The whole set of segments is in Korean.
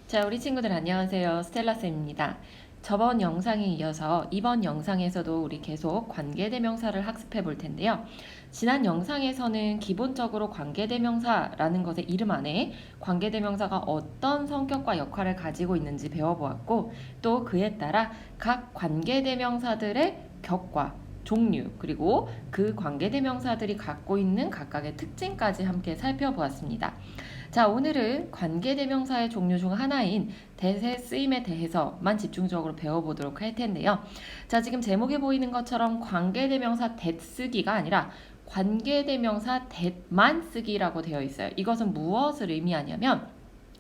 자, 우리 친구들 안녕하세요. 스텔라쌤입니다. 저번 영상에 이어서 이번 영상에서도 우리 계속 관계대명사를 학습해 볼 텐데요. 지난 영상에서는 기본적으로 관계대명사라는 것의 이름 안에 관계대명사가 어떤 성격과 역할을 가지고 있는지 배워보았고, 또 그에 따라 각 관계대명사들의 격과 종류, 그리고 그 관계대명사들이 갖고 있는 각각의 특징까지 함께 살펴보았습니다. 자, 오늘은 관계대명사의 종류 중 하나인 대세 쓰임에 대해서만 집중적으로 배워보도록 할 텐데요. 자, 지금 제목에 보이는 것처럼 관계대명사 that 쓰기가 아니라 관계대명사 that만 쓰기라고 되어 있어요. 이것은 무엇을 의미하냐면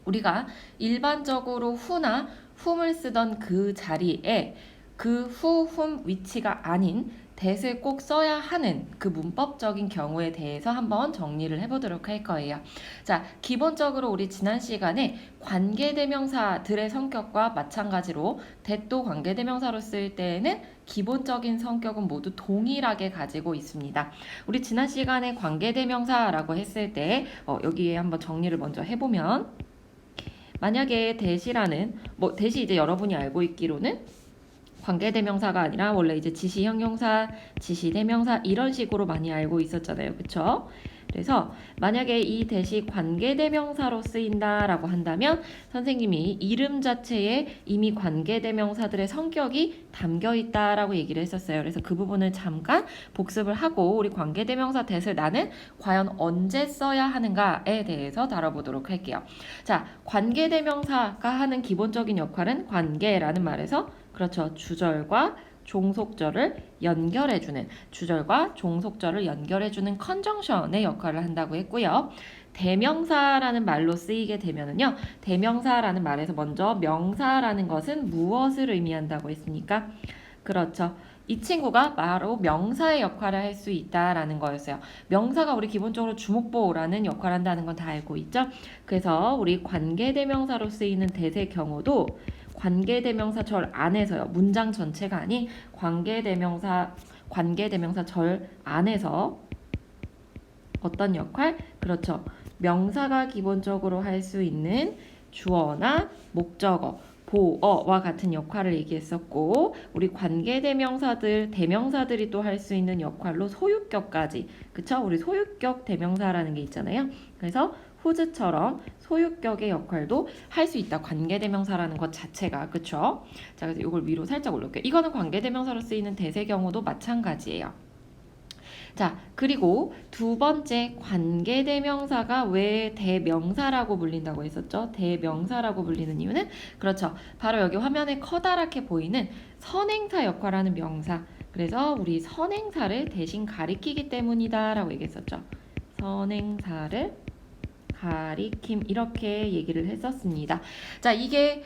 우리가 일반적으로 who나 whom을 쓰던 그 자리에 그 who, whom 위치가 아닌 that을 꼭 써야 하는 그 문법적인 경우에 대해서 한번 정리를 해보도록 할 거예요. 자, 기본적으로 우리 지난 시간에 관계대명사들의 성격과 마찬가지로 that도 관계대명사로 쓸 때에는 기본적인 성격은 모두 동일하게 가지고 있습니다. 우리 지난 시간에 관계대명사라고 했을 때 여기에 한번 정리를 먼저 해보면 만약에 that이라는 that이 이제 여러분이 알고 있기로는 관계대명사가 아니라 원래 이제 지시형용사, 지시대명사 이런 식으로 많이 알고 있었잖아요. 그쵸? 그래서 만약에 이 that이 관계대명사로 쓰인다라고 한다면 선생님이 이름 자체에 이미 관계대명사들의 성격이 담겨 있다라고 얘기를 했었어요. 그래서 그 부분을 잠깐 복습을 하고 우리 관계대명사 that을 나는 과연 언제 써야 하는가에 대해서 다뤄보도록 할게요. 자, 관계대명사가 하는 기본적인 역할은 관계라는 말에서 그렇죠. 주절과 종속절을 연결해주는 컨정션의 역할을 한다고 했고요. 대명사라는 말로 쓰이게 되면은요. 대명사라는 말에서 먼저 명사라는 것은 무엇을 의미한다고 했습니까? 그렇죠. 이 친구가 바로 명사의 역할을 할 수 있다라는 거였어요. 명사가 우리 기본적으로 주목보호라는 역할을 한다는 건 다 알고 있죠? 그래서 우리 관계대명사로 쓰이는 that의 경우도 관계대명사 절 안에서요. 문장 전체가 아닌 관계대명사 절 안에서 어떤 역할? 그렇죠. 명사가 기본적으로 할 수 있는 주어나 목적어, 보어와 같은 역할을 얘기했었고 우리 관계대명사들, 대명사들이 또 할 수 있는 역할로 소유격까지 그쵸? 우리 소유격 대명사라는 게 있잖아요. 그래서 whose처럼 소유격의 역할도 할 수 있다. 관계대명사라는 것 자체가 그쵸? 자, 그래서 이걸 위로 살짝 올릴게요. 이거는 관계대명사로 쓰이는 that의 경우도 마찬가지예요. 자, 그리고 두 번째 관계대명사가 왜 대명사라고 불린다고 했었죠? 대명사라고 불리는 이유는 그렇죠. 바로 여기 화면에 커다랗게 보이는 선행사 역할하는 명사. 그래서 우리 선행사를 대신 가리키기 때문이다 라고 얘기했었죠. 선행사를 가리킴 이렇게 얘기를 했었습니다. 자, 이게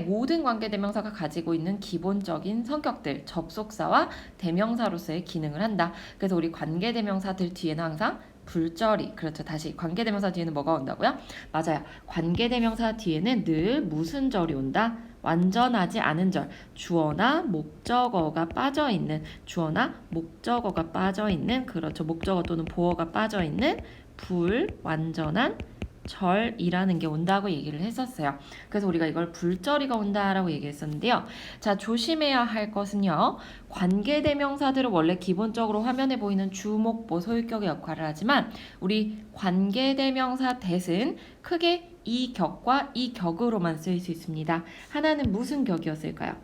모든 관계대명사가 가지고 있는 기본적인 성격들, 접속사와 대명사로서의 기능을 한다. 그래서 우리 관계대명사들 뒤에는 항상 불절이, 그렇죠. 다시 관계대명사 뒤에는 뭐가 온다고요? 맞아요. 관계대명사 뒤에는 늘 무슨 절이 온다? 완전하지 않은 절, 주어나 목적어가 빠져있는, 그렇죠. 목적어 또는 보어가 빠져있는 불완전한 절이라는 게 온다고 얘기를 했었어요. 그래서 우리가 이걸 불절이가 온다라고 얘기했었는데요. 자, 조심해야 할 것은요. 관계대명사들은 원래 기본적으로 화면에 보이는 주목보 소유격의 역할을 하지만 우리 관계대명사 that은 크게 이 격과 이 격으로만 쓰일 수 있습니다. 하나는 무슨 격이었을까요?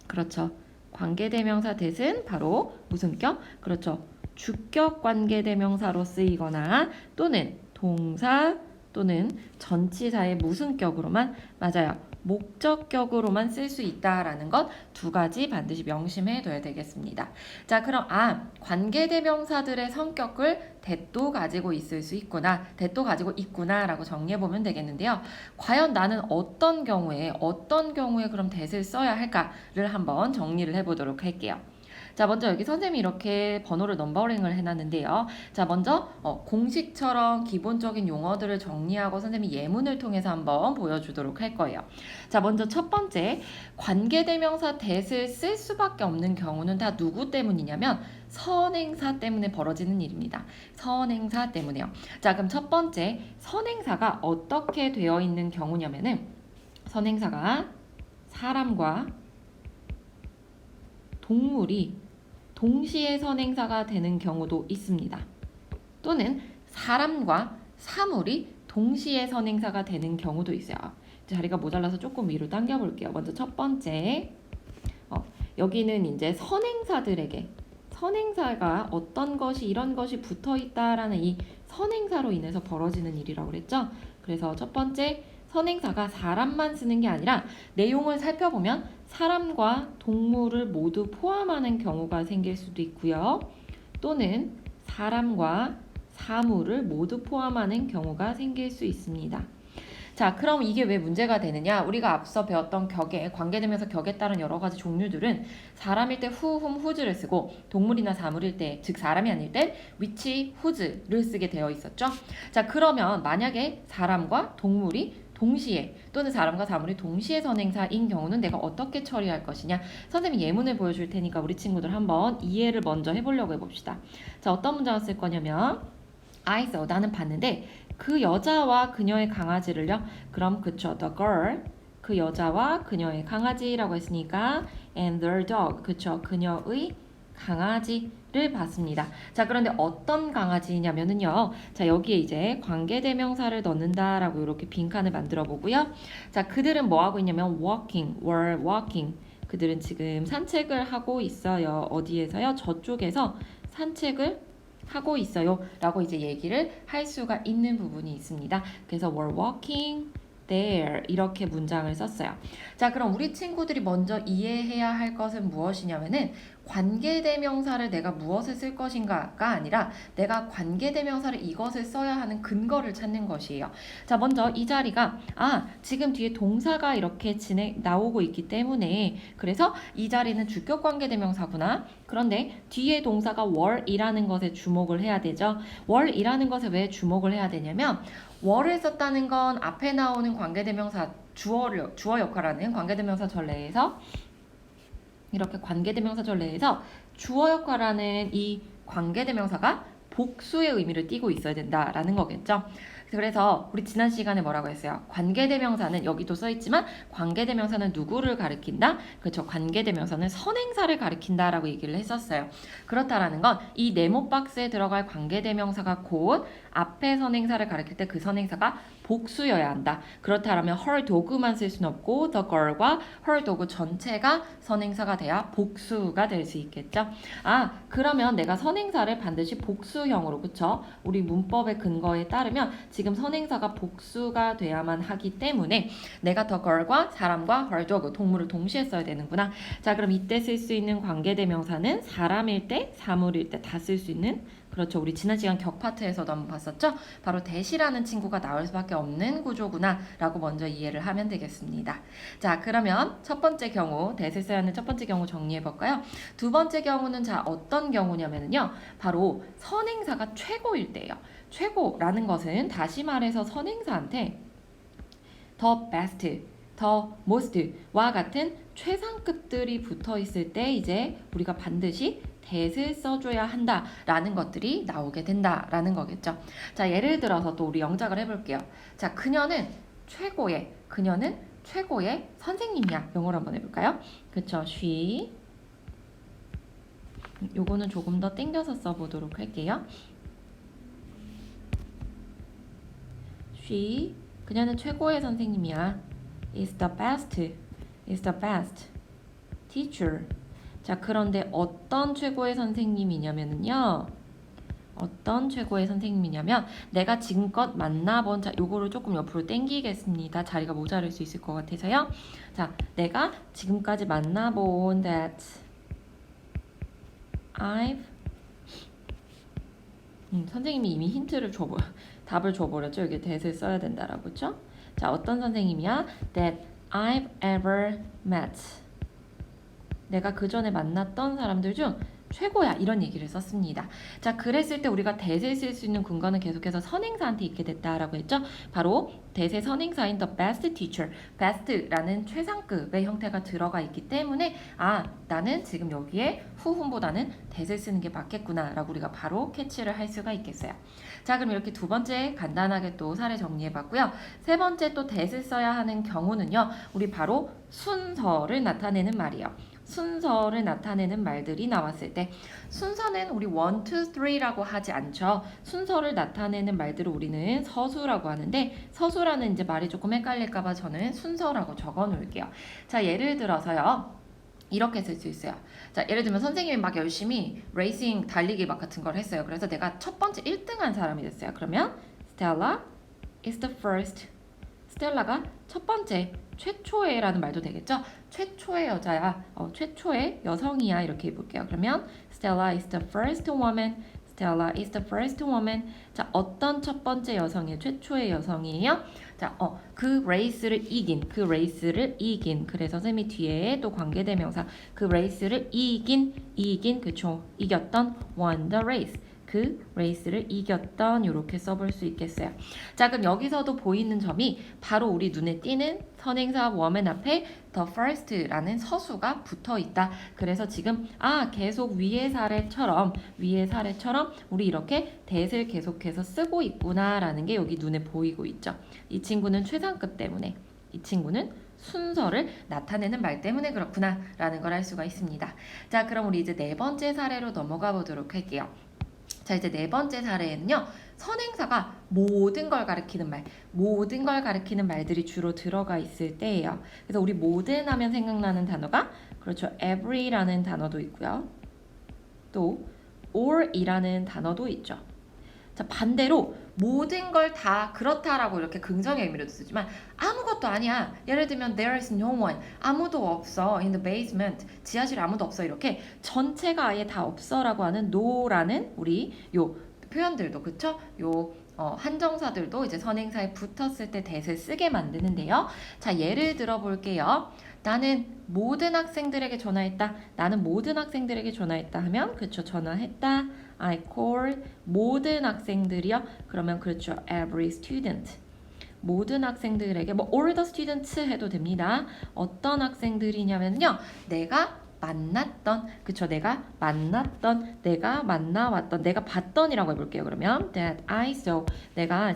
그렇죠. 관계대명사 that은 바로 무슨 격? 그렇죠. 주격 관계대명사로 쓰이거나 또는 동사 또는 전치사의 무슨 격으로만 맞아요. 목적격으로만 쓸 수 있다라는 것 두 가지 반드시 명심해 둬야 되겠습니다. 자, 그럼 관계대명사들의 성격을 that도 가지고 가지고 있구나라고 정리해 보면 되겠는데요. 과연 나는 어떤 경우에 그럼 that을 써야 할까를 한번 정리를 해 보도록 할게요. 자, 먼저 여기 선생님이 이렇게 번호를 넘버링을 해놨는데요. 자, 먼저 공식처럼 기본적인 용어들을 정리하고 선생님이 예문을 통해서 한번 보여주도록 할 거예요. 자, 먼저 첫 번째, 관계대명사 that을 쓸 수밖에 없는 경우는 다 누구 때문이냐면 선행사 때문에 벌어지는 일입니다. 선행사 때문에요. 자, 그럼 첫 번째, 선행사가 어떻게 되어 있는 경우냐면은 선행사가 사람과 동물이 동시에 선행사가 되는 경우도 있습니다. 또는 사람과 사물이 동시에 선행사가 되는 경우도 있어요. 자리가 모자라서 조금 위로 당겨 볼게요. 먼저 첫 번째, 여기는 이제 선행사들에게 선행사가 어떤 것이 이런 것이 붙어 있다라는 이 선행사로 인해서 벌어지는 일이라고 그랬죠. 그래서 첫 번째, 선행사가 사람만 쓰는 게 아니라 내용을 살펴보면 사람과 동물을 모두 포함하는 경우가 생길 수도 있고요. 또는 사람과 사물을 모두 포함하는 경우가 생길 수 있습니다. 자, 그럼 이게 왜 문제가 되느냐? 우리가 앞서 배웠던 격에, 관계대명사 격에 따른 여러 가지 종류들은 사람일 때 who, whom, whose를 쓰고 동물이나 사물일 때, 즉 사람이 아닐 땐 which, whose를 쓰게 되어 있었죠. 자, 그러면 만약에 사람과 동물이 동시에 또는 사람과 사물이 동시에 선행사인 경우는 내가 어떻게 처리할 것이냐? 선생님이 예문을 보여줄 테니까 우리 친구들 한번 이해를 먼저 해보려고 해봅시다. 자, 어떤 문장을 쓸 거냐면 I saw, 나는 봤는데 그 여자와 그녀의 강아지를요. 그럼 그쵸, the girl, 그 여자와 그녀의 강아지라고 했으니까 and their dog, 그쵸, 그녀의 강아지를 봤습니다. 자, 그런데 어떤 강아지냐면은요. 자, 여기에 이제 관계대명사를 넣는다라고 이렇게 빈칸을 만들어 보고요. 자, 그들은 뭐 하고 있냐면 were walking. 그들은 지금 산책을 하고 있어요. 어디에서요? 저쪽에서 산책을 하고 있어요 라고 이제 얘기를 할 수가 있는 부분이 있습니다. 그래서 were walking there 이렇게 문장을 썼어요. 자, 그럼 우리 친구들이 먼저 이해해야 할 것은 무엇이냐면은 관계대명사를 내가 무엇을 쓸 것인가가 아니라 내가 관계대명사를 이것을 써야 하는 근거를 찾는 것이에요. 자, 먼저 이 자리가 지금 뒤에 동사가 이렇게 나오고 있기 때문에 그래서 이 자리는 주격 관계대명사구나. 그런데 뒤에 동사가 were이라는 것에 주목을 해야 되죠. were이라는 것에 왜 주목을 해야 되냐면 were를 썼다는 건 앞에 나오는 관계대명사 주어 역할하는 관계대명사 전례에서 이렇게 관계대명사 전례에서 주어 역할하는 이 관계대명사가 복수의 의미를 띠고 있어야 된다라는 거겠죠. 그래서 우리 지난 시간에 뭐라고 했어요? 관계대명사는 여기도 써있지만 관계대명사는 누구를 가리킨다? 그렇죠. 관계대명사는 선행사를 가리킨다라고 얘기를 했었어요. 그렇다라는 건 이 네모 박스에 들어갈 관계대명사가 곧 앞에 선행사를 가리킬 때 그 선행사가 복수여야 한다. 그렇다면 her dog만 쓸 수는 없고 the girl과 her dog 전체가 선행사가 돼야 복수가 될 수 있겠죠. 그러면 내가 선행사를 반드시 복수형으로, 그쵸? 우리 문법의 근거에 따르면 지금 선행사가 복수가 돼야만 하기 때문에 내가 the girl과 사람과 her dog, 동물을 동시에 써야 되는구나. 자, 그럼 이때 쓸 수 있는 관계대명사는 사람일 때, 사물일 때 다 쓸 수 있는, 그렇죠. 우리 지난 시간 격 파트에서도 한번 봤었죠? 바로 that이라는 친구가 나올 수밖에 없는 구조구나 라고 먼저 이해를 하면 되겠습니다. 자, 그러면 첫 번째 경우, that을 써야 하는 첫 번째 경우 정리해 볼까요? 두 번째 경우는 자, 어떤 경우냐면요. 바로 선행사가 최고일 때예요. 최고라는 것은 다시 말해서 선행사한테 the best, the most와 같은 최상급들이 붙어 있을 때 이제 우리가 반드시 that을 써줘야 한다라는 것들이 나오게 된다라는 거겠죠. 자, 예를 들어서 또 우리 영작을 해볼게요. 자, 그녀는 최고의 선생님이야. 영어로 한번 해볼까요? 그쵸, she. 요거는 조금 더 땡겨서 써보도록 할게요. she, 그녀는 최고의 선생님이야. is the best teacher. 자, 그런데 어떤 최고의 선생님이냐면요. 어떤 최고의 선생님이냐면 내가 지금껏 만나본, 자, 요거를 조금 옆으로 당기겠습니다. 자리가 모자랄 수 있을 것 같아서요. 자, 내가 지금까지 만나본 that I've 선생님이 이미 힌트를 답을 줘버렸죠. 여기 that을 써야 된다라고, 그쵸? 자, 어떤 선생님이야? that I've ever met. 내가 그 전에 만났던 사람들 중 최고야 이런 얘기를 썼습니다. 자, 그랬을 때 우리가 대세 쓸 수 있는 근거는 계속해서 선행사한테 있게 됐다라고 했죠. 바로 대세 선행사인 the best teacher, best라는 최상급의 형태가 들어가 있기 때문에 나는 지금 여기에 who보다는 대세 쓰는 게 맞겠구나 라고 우리가 바로 캐치를 할 수가 있겠어요. 자, 그럼 이렇게 두 번째 간단하게 또 사례 정리해 봤고요. 세 번째 또 대세 써야 하는 경우는요. 우리 바로 순서를 나타내는 말이에요. 순서를 나타내는 말들이 나왔을 때 순서는 우리 1, 2, 3라고 하지 않죠. 순서를 나타내는 말들을 우리는 서수라고 하는데 서수라는 이제 말이 조금 헷갈릴까봐 저는 순서라고 적어 놓을게요. 자, 예를 들어서요. 이렇게 쓸 수 있어요. 자, 예를 들면 선생님이 막 열심히 레이싱 달리기 막 같은 걸 했어요. 그래서 내가 첫 번째 1등한 사람이 됐어요. 그러면 Stella is the first. 스텔라가 첫 번째, 최초의 라는 말도 되겠죠? 최초의 여자야, 최초의 여성이야 이렇게 해볼게요. 그러면 Stella is the first woman. Stella is the first woman. 자, 어떤 첫 번째 여성이에요? 최초의 여성이에요? 자, 그 레이스를 이긴. 그래서 선생님이 뒤에 또 관계대명사 그 레이스를 이긴, 그쵸? 이겼던 won the race. 그 레이스를 이겼던 이렇게 써볼 수 있겠어요. 자, 그럼 여기서도 보이는 점이 바로 우리 눈에 띄는 선행사 woman 앞에 the first라는 서수가 붙어 있다. 그래서 지금 계속 위의 사례처럼 우리 이렇게 that을 계속해서 쓰고 있구나라는 게 여기 눈에 보이고 있죠. 이 친구는 최상급 때문에 이 친구는 순서를 나타내는 말 때문에 그렇구나 라는 걸 알 수가 있습니다. 자, 그럼 우리 이제 네 번째 사례로 넘어가 보도록 할게요. 자, 이제 네 번째 사례에는요. 선행사가 모든 걸 가리키는 말들이 주로 들어가 있을 때예요. 그래서 우리 모든 하면 생각나는 단어가 그렇죠. every라는 단어도 있고요. 또 or이라는 단어도 있죠. 자, 반대로 모든 걸 다 그렇다라고 이렇게 긍정의 의미로 쓰지만 아무것도 아니야. 예를 들면 there is no one. 아무도 없어. in the basement. 지하실에 아무도 없어. 이렇게 전체가 아예 다 없어라고 하는 no라는 우리 요 표현들도 그쵸? 요 한정사들도 이제 선행사에 붙었을 때 that을 쓰게 만드는데요. 자, 예를 들어 볼게요. 나는 모든 학생들에게 전화했다 하면 그쵸, 전화했다. I called 모든 학생들이요. 그러면 그렇죠, every student. 모든 학생들에게 all the students 해도 됩니다. 어떤 학생들이냐면요. 내가 만나왔던, 내가 봤던이라고 해볼게요. 그러면 that I saw, 내가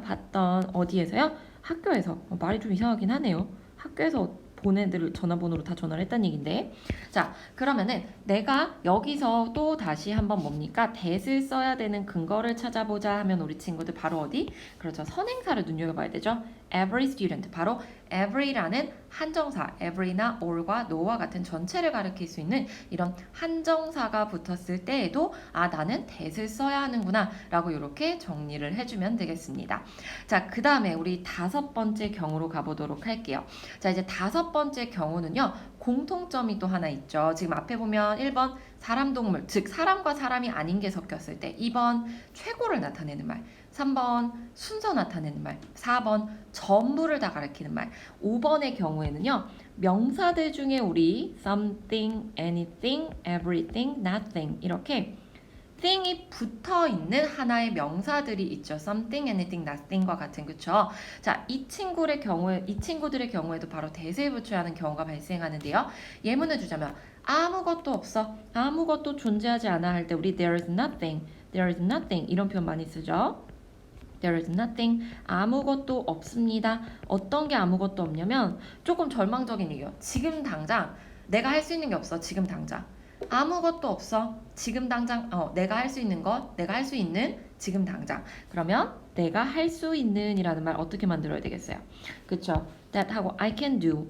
봤던 어디에서요? 학교에서. 말이 좀 이상하긴 하네요. 학교에서 보내들 전화번호로 다 전화를 했다는 얘긴데. 자, 그러면은 내가 여기서 또 다시 한번 뭡니까? that을 써야 되는 근거를 찾아보자 하면 우리 친구들 바로 어디? 그렇죠. 선행사를 눈여겨봐야 되죠. every student. 바로 every라는 한정사, every나 all과 no와 같은 전체를 가리킬 수 있는 이런 한정사가 붙었을 때에도 나는 that을 써야 하는구나 라고 이렇게 정리를 해주면 되겠습니다. 자, 그 다음에 우리 다섯 번째 경우로 가보도록 할게요. 자, 이제 다섯 번째 경우는요. 공통점이 또 하나 있죠. 지금 앞에 보면 1번 사람, 동물, 즉 사람과 사람이 아닌 게 섞였을 때 2번 최고를 나타내는 말, 3번 순서 나타내는 말, 4번 전부를 다 가리키는 말, 5번의 경우에는요. 명사들 중에 우리 something, anything, everything, nothing 이렇게 thing이 붙어있는 하나의 명사들이 있죠. something, anything, nothing과 같은, 그쵸? 자, 이 친구들의 경우에도 바로 that을 붙여야 하는 경우가 발생하는데요. 예문을 주자면 아무것도 없어, 아무것도 존재하지 않아 할 때 우리 there is nothing 이런 표현 많이 쓰죠. There is nothing. 아무것도 없습니다. 어떤 게 아무것도 없냐면 조금 절망적인 얘기예요. 지금 당장 내가 할 수 있는 게 없어. 지금 당장. 아무것도 없어. 지금 당장 내가 할 수 있는 지금 당장. 그러면 내가 할 수 있는 이라는 말 어떻게 만들어야 되겠어요? 그쵸? That 하고 I can do.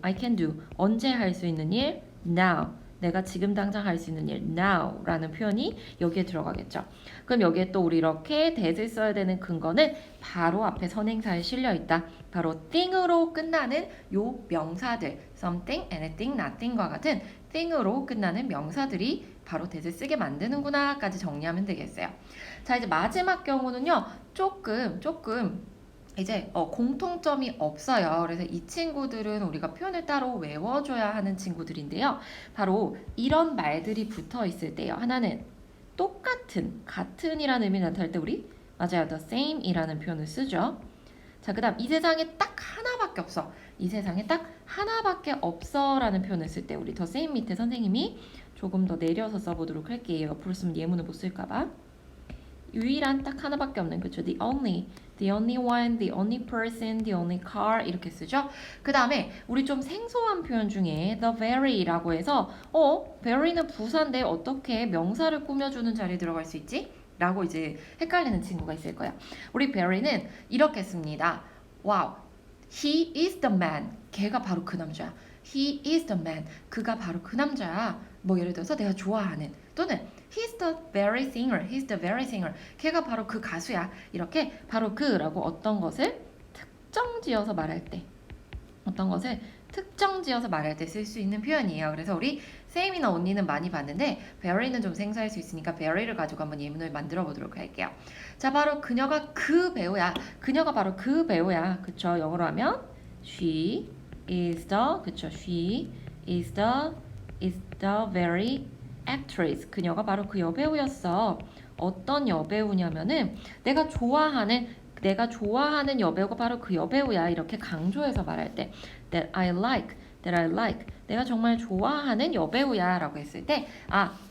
언제 할 수 있는 일? Now. 내가 지금 당장 할 수 있는 일 now라는 표현이 여기에 들어가겠죠. 그럼 여기에 또 우리 이렇게 that을 써야 되는 근거는 바로 앞에 선행사에 실려 있다. 바로 thing으로 끝나는 요 명사들 something, anything, nothing과 같은 thing으로 끝나는 명사들이 바로 that을 쓰게 만드는구나까지 정리하면 되겠어요. 자, 이제 마지막 경우는요. 조금 이제 공통점이 없어요. 그래서 이 친구들은 우리가 표현을 따로 외워줘야 하는 친구들인데요. 바로 이런 말들이 붙어 있을 때요. 하나는 똑같은, 같은이라는 의미 나타날 때 우리 맞아요. the same이라는 표현을 쓰죠. 자, 그 다음 이 세상에 딱 하나밖에 없어. 이 세상에 딱 하나밖에 없어 라는 표현을 쓸 때 우리 the same 밑에 선생님이 조금 더 내려서 써보도록 할게요. 옆으로 쓰면 예문을 못 쓸까봐. 유일한 딱 하나밖에 없는 그쵸? the only one, the only person, the only car 이렇게 쓰죠. 그 다음에 우리 좀 생소한 표현 중에 the very라고 해서 very는 부사인데 어떻게 명사를 꾸며주는 자리에 들어갈 수 있지? 라고 이제 헷갈리는 친구가 있을 거야. 우리 very는 이렇게 씁니다. Wow, he is the man. 걔가 바로 그 남자야. He is the man. 그가 바로 그 남자야. 뭐 예를 들어서 내가 좋아하는 또는 He's the very singer. He's the very singer. 걔가 바로 그 가수야. 이렇게 바로 그라고 어떤 것을 특정지어서 말할 때 쓸 수 있는 표현이에요. 그래서 우리 same이나 only는 많이 봤는데 very는 좀 생소할 수 있으니까 very를 가지고 한번 예문을 만들어 보도록 할게요. 자, 바로 그녀가 그 배우야. 그녀가 바로 그 배우야. 그쵸? 영어로 하면 she is the 그쵸? she is the very actress. 그녀가 바로 그 여배우였어. 어떤 여배우냐면은 내가 좋아하는 여배우가 바로 그 여배우야. 이렇게 강조해서 말할 때 that I like 내가 정말 좋아하는 여배우야 라고 했을 때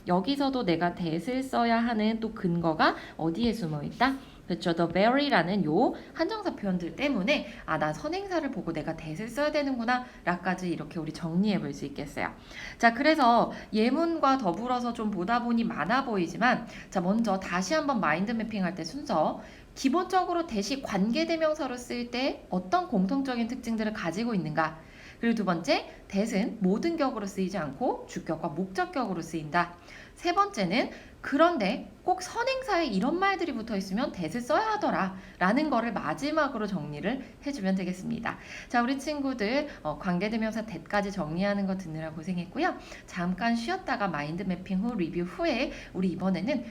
여기서도 내가 that을 써야 하는 또 근거가 어디에 숨어있다? 그렇죠. the very라는 요 한정사 표현들 때문에 나 선행사를 보고 내가 that을 써야 되는구나 라까지 이렇게 우리 정리해 볼 수 있겠어요. 자, 그래서 예문과 더불어서 좀 보다 보니 많아 보이지만 자, 먼저 다시 한번 마인드 매핑할 때 순서 기본적으로 that이 관계대명사로 쓸 때 어떤 공통적인 특징들을 가지고 있는가? 그리고 두 번째, that은 모든 격으로 쓰이지 않고 주격과 목적격으로 쓰인다. 세 번째는 그런데 꼭 선행사에 이런 말들이 붙어 있으면 that을 써야 하더라 라는 거를 마지막으로 정리를 해주면 되겠습니다. 자, 우리 친구들 관계대명사 that까지 정리하는 거 듣느라 고생했고요. 잠깐 쉬었다가 마인드 매핑 후 리뷰 후에 우리 이번에는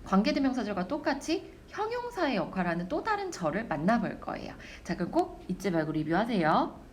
관계대명사절과 똑같이 형용사의 역할을 하는 또 다른 절을 만나볼 거예요. 자, 그럼 꼭 잊지 말고 리뷰하세요.